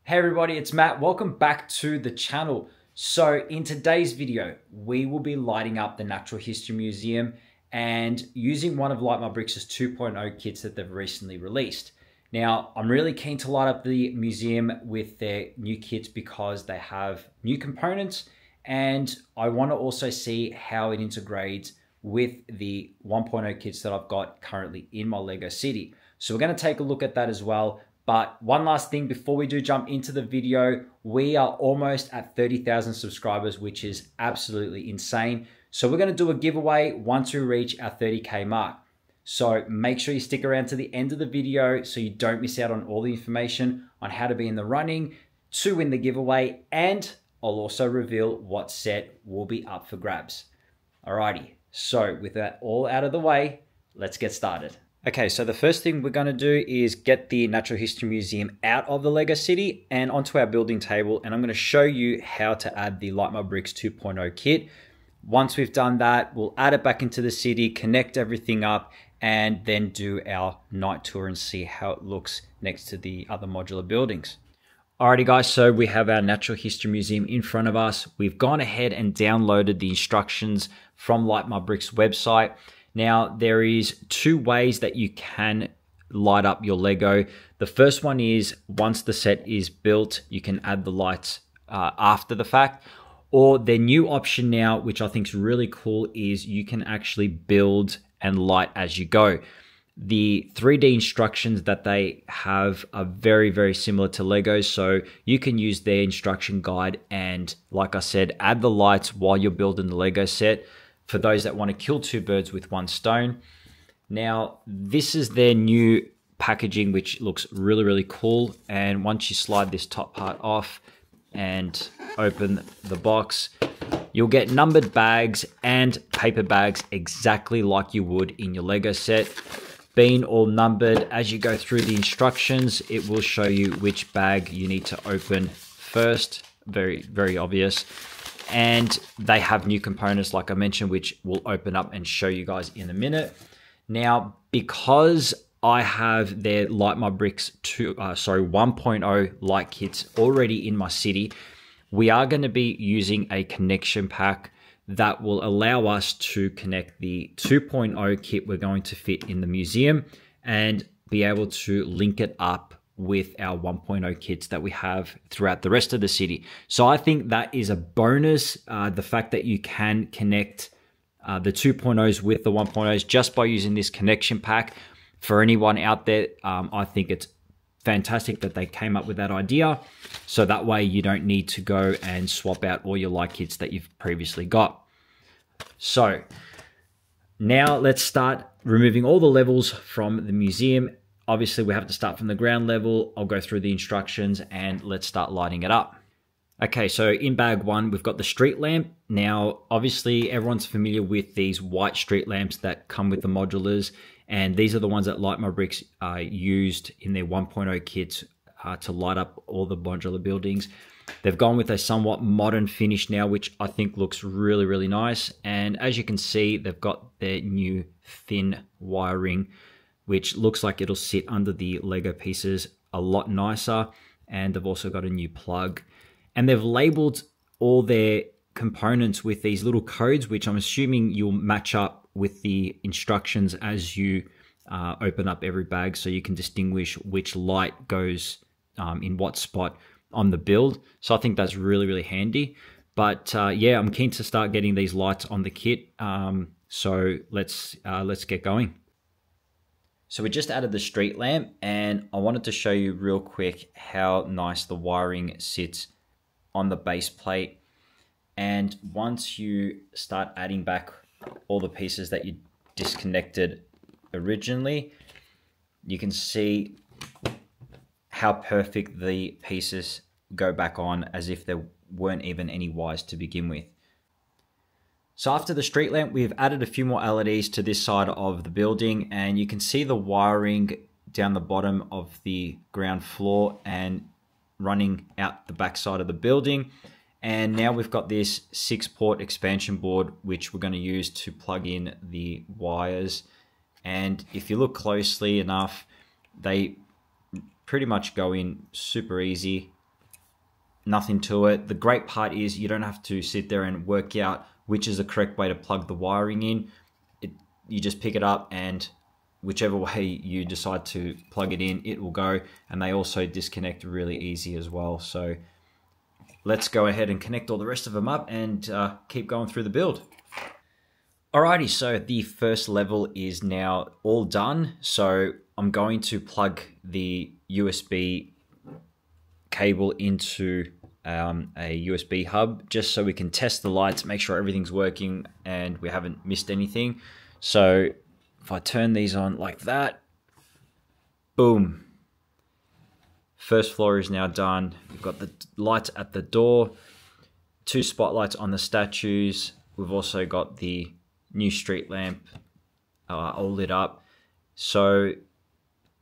Hey everybody, it's Matt. Welcome back to the channel. So in today's video, we will be lighting up the Natural History Museum and using one of Light My Bricks' 2.0 kits that they've recently released. Now, I'm really keen to light up the museum with their new kits because they have new components, and I want to also see how it integrates with the 1.0 kits that I've got currently in my Lego City. So we're going to take a look at that as well. But one last thing before we do jump into the video, we are almost at 30,000 subscribers, which is absolutely insane. So we're going to do a giveaway once we reach our 30K mark. So make sure you stick around to the end of the video so you don't miss out on all the information on how to be in the running to win the giveaway. And I'll also reveal what set will be up for grabs. Alrighty, so with that all out of the way, let's get started. Okay, so the first thing we're going to do is get the Natural History Museum out of the Lego City and onto our building table, and I'm going to show you how to add the Light My Bricks 2.0 kit. Once we've done that, we'll add it back into the city, connect everything up, and then do our night tour and see how it looks next to the other modular buildings. Alrighty guys, so we have our Natural History Museum in front of us. We've gone ahead and downloaded the instructions from Light My Bricks website. Now, there is two ways that you can light up your Lego. The first one is once the set is built, you can add the lights after the fact. Or their new option now, which I think is really cool, is you can actually build and light as you go. The 3D instructions that they have are very, very similar to Lego. So you can use their instruction guide and, like I said, add the lights while you're building the Lego set, for those that want to kill two birds with one stone. Now, this is their new packaging, which looks really, really cool. And once you slide this top part off and open the box, you'll get numbered bags and paper bags exactly like you would in your Lego set. Being all numbered, as you go through the instructions, it will show you which bag you need to open first. Very, very obvious. And they have new components, like I mentioned, which will open up and show you guys in a minute. Now, because I have their Light My Bricks 1.0 light kits already in my city, we are going to be using a connection pack that will allow us to connect the 2.0 kit we're going to fit in the museum and be able to link it up with our 1.0 kits that we have throughout the rest of the city. So I think that is a bonus, the fact that you can connect the 2.0s with the 1.0s just by using this connection pack. For anyone out there, I think it's fantastic that they came up with that idea. So that way you don't need to go and swap out all your light kits that you've previously got. So now let's start removing all the levels from the museum. Obviously, we have to start from the ground level. I'll go through the instructions and let's start lighting it up. Okay, so in bag one, we've got the street lamp. Now, obviously, everyone's familiar with these white street lamps that come with the modulars, and these are the ones that Light My Bricks used in their 1.0 kits to light up all the modular buildings. They've gone with a somewhat modern finish now, which I think looks really, really nice. And as you can see, they've got their new thin wiring, which looks like it'll sit under the Lego pieces a lot nicer. And they've also got a new plug. And they've labeled all their components with these little codes, which I'm assuming you'll match up with the instructions as you open up every bag, so you can distinguish which light goes in what spot on the build. So I think that's really, really handy. But yeah, I'm keen to start getting these lights on the kit. So let's get going. So we just added the street lamp, and I wanted to show you real quick how nice the wiring sits on the base plate. And once you start adding back all the pieces that you disconnected originally, you can see how perfect the pieces go back on, as if there weren't even any wires to begin with. So after the street lamp, we've added a few more LEDs to this side of the building, and you can see the wiring down the bottom of the ground floor and running out the back side of the building. And now we've got this 6-port expansion board, which we're going to use to plug in the wires. And if you look closely enough, they pretty much go in super easy. nothing to it. The great part is you don't have to sit there and work out which is the correct way to plug the wiring in. You just pick it up, and whichever way you decide to plug it in, it will go. And they also disconnect really easy as well. So let's go ahead and connect all the rest of them up and keep going through the build. Alrighty, so the first level is now all done. So I'm going to plug the USB cable into a USB hub just so we can test the lights, make sure everything's working and we haven't missed anything. So if I turn these on like that, boom. First floor is now done. We've got the lights at the door, 2 spotlights on the statues. We've also got the new street lamp all lit up. So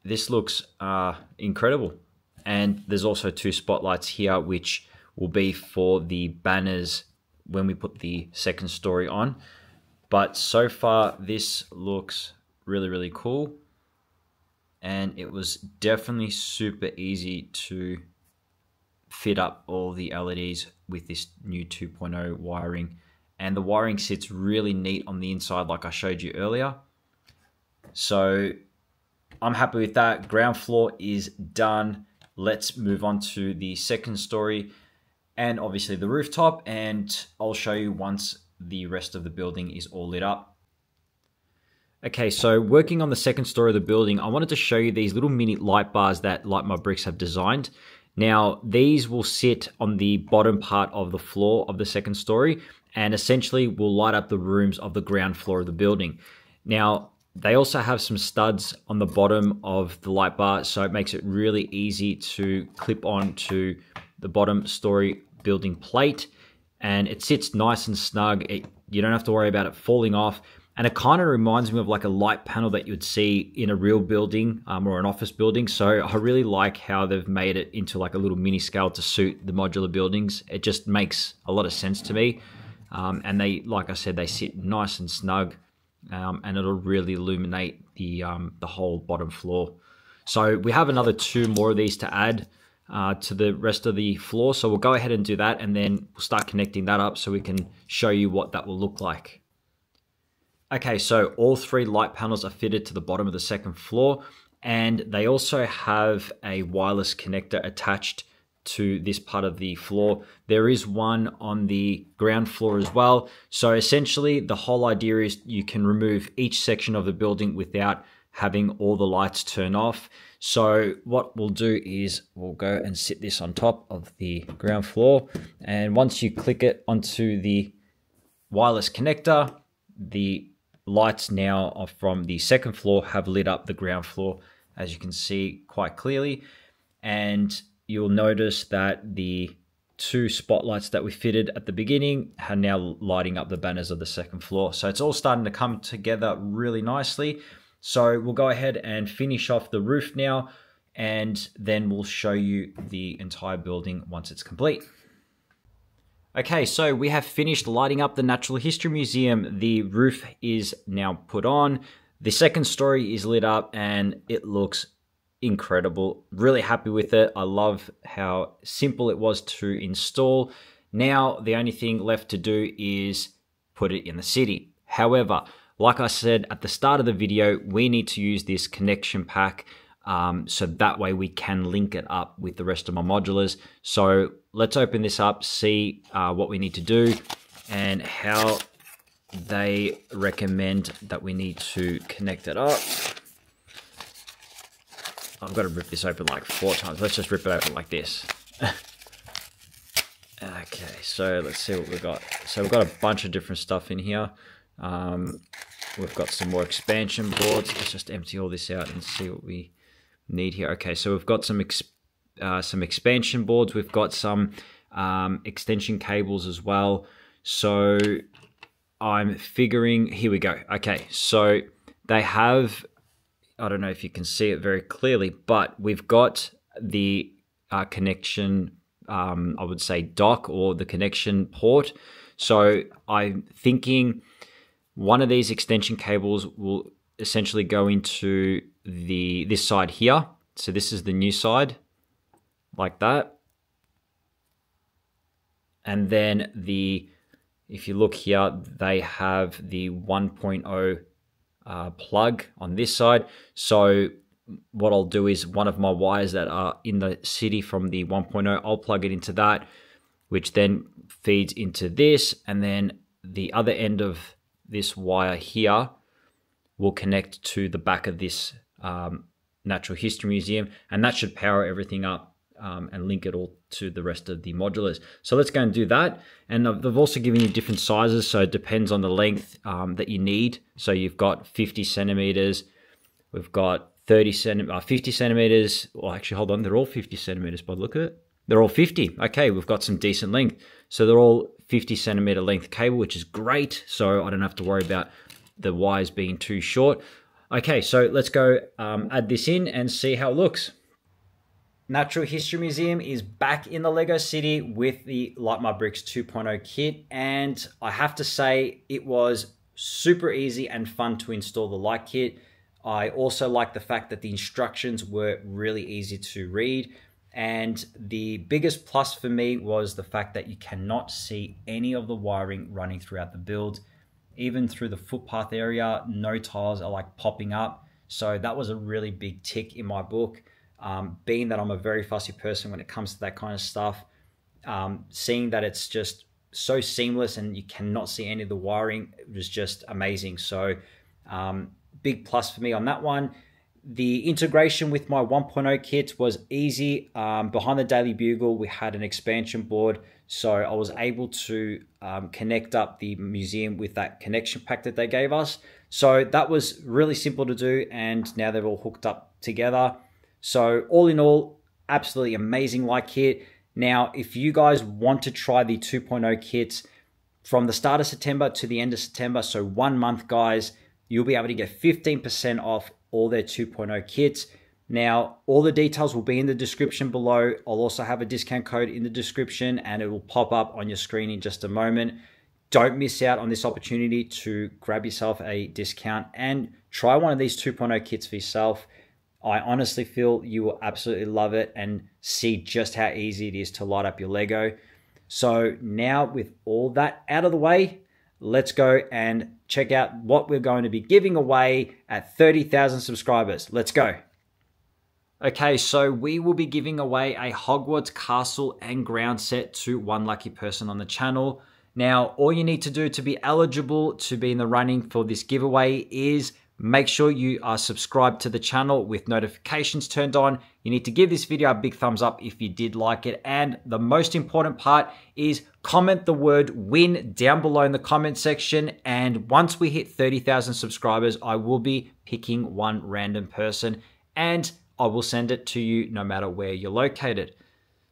this looks incredible. And there's also 2 spotlights here, which will be for the banners when we put the second story on. But so far, this looks really, really cool. And it was definitely super easy to fit up all the LEDs with this new 2.0 wiring. And the wiring sits really neat on the inside like I showed you earlier. So I'm happy with that. Ground floor is done. Let's move on to the second story and obviously the rooftop, and I'll show you once the rest of the building is all lit up. Okay, so working on the second story of the building, I wanted to show you these little mini light bars that Light My Bricks have designed. Now, these will sit on the bottom part of the floor of the second story and essentially will light up the rooms of the ground floor of the building. Now, they also have some studs on the bottom of the light bar, so it makes it really easy to clip on to the bottom story building plate, and it sits nice and snug. You don't have to worry about it falling off, and it kind of reminds me of like a light panel that you'd see in a real building or an office building. So I really like how they've made it into like a little mini scale to suit the modular buildings. It just makes a lot of sense to me, and they, like I said, they sit nice and snug. And it'll really illuminate the whole bottom floor. So we have another 2 more of these to add to the rest of the floor. So we'll go ahead and do that, and then we'll start connecting that up so we can show you what that will look like. Okay, so all 3 light panels are fitted to the bottom of the second floor, and they also have a wireless connector attached to this part of the floor. There is one on the ground floor as well. So essentially the whole idea is you can remove each section of the building without having all the lights turn off. So what we'll do is we'll go and sit this on top of the ground floor, and once you click it onto the wireless connector, the lights now from the second floor have lit up the ground floor, as you can see quite clearly. And you'll notice that the 2 spotlights that we fitted at the beginning are now lighting up the banners of the second floor. So it's all starting to come together really nicely. So we'll go ahead and finish off the roof now, and then we'll show you the entire building once it's complete. Okay, so we have finished lighting up the Natural History Museum. The roof is now put on. The second story is lit up and it looks incredible. Really happy with it. I love how simple it was to install. Now the only thing left to do is put it in the city. However, like I said at the start of the video, we need to use this connection pack so that way we can link it up with the rest of my modulars. So let's open this up, see what we need to do and how they recommend that we need to connect it up. I've got to rip this open like 4 times. Let's just rip it open like this. Okay, so let's see what we've got. So we've got a bunch of different stuff in here. We've got some more expansion boards. Let's just empty all this out and see what we need here. Okay, so we've got some expansion boards. We've got some extension cables as well. So I'm figuring, here we go. Okay, so they have, I don't know if you can see it very clearly, but we've got the connection, I would say dock or the connection port. So I'm thinking one of these extension cables will essentially go into this side here. So this is the new side, like that. And then if you look here, they have the 1.0 plug on this side. So what I'll do is one of my wires that are in the city from the 1.0, I'll plug it into that, which then feeds into this. And then the other end of this wire here will connect to the back of this Natural History Museum, and that should power everything up and link it all to the rest of the modulars. So let's go and do that. And they've also given you different sizes, so it depends on the length that you need. So you've got 50 centimeters, we've got 50 centimeters. Well, actually, hold on, they're all 50 centimeters by the look of it. They're all 50. Okay, we've got some decent length. So they're all 50 centimeter length cable, which is great. So I don't have to worry about the wires being too short. Okay, so let's go add this in and see how it looks. Natural History Museum is back in the Lego City with the Light My Bricks 2.0 kit, and I have to say it was super easy and fun to install the light kit. I also like the fact that the instructions were really easy to read, and the biggest plus for me was the fact that you cannot see any of the wiring running throughout the build. Even through the footpath area, no tiles are like popping up. So that was a really big tick in my book. Being that I'm a very fussy person when it comes to that kind of stuff, seeing that it's just so seamless and you cannot see any of the wiring was just amazing. So big plus for me on that one. The integration with my 1.0 kits was easy. Behind the Daily Bugle, we had an expansion board, so I was able to connect up the museum with that connection pack that they gave us. So that was really simple to do, and now they're all hooked up together. So all in all, absolutely amazing light kit. Now, if you guys want to try the 2.0 kits from the start of September to the end of September, so 1 month, guys, you'll be able to get 15% off all their 2.0 kits. Now, all the details will be in the description below. I'll also have a discount code in the description, and it will pop up on your screen in just a moment. Don't miss out on this opportunity to grab yourself a discount and try one of these 2.0 kits for yourself. I honestly feel you will absolutely love it and see just how easy it is to light up your Lego. So now with all that out of the way, let's go and check out what we're going to be giving away at 30,000 subscribers. Let's go. Okay, so we will be giving away a Hogwarts castle and ground set to one lucky person on the channel. Now, all you need to do to be eligible to be in the running for this giveaway is make sure you are subscribed to the channel with notifications turned on. You need to give this video a big thumbs up if you did like it. And the most important part is comment the word win down below in the comment section. And once we hit 30,000 subscribers, I will be picking one random person and I will send it to you no matter where you're located.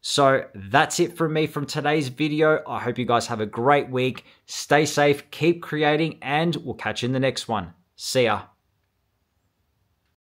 So that's it from me from today's video. I hope you guys have a great week. Stay safe, keep creating, and we'll catch you in the next one. See ya.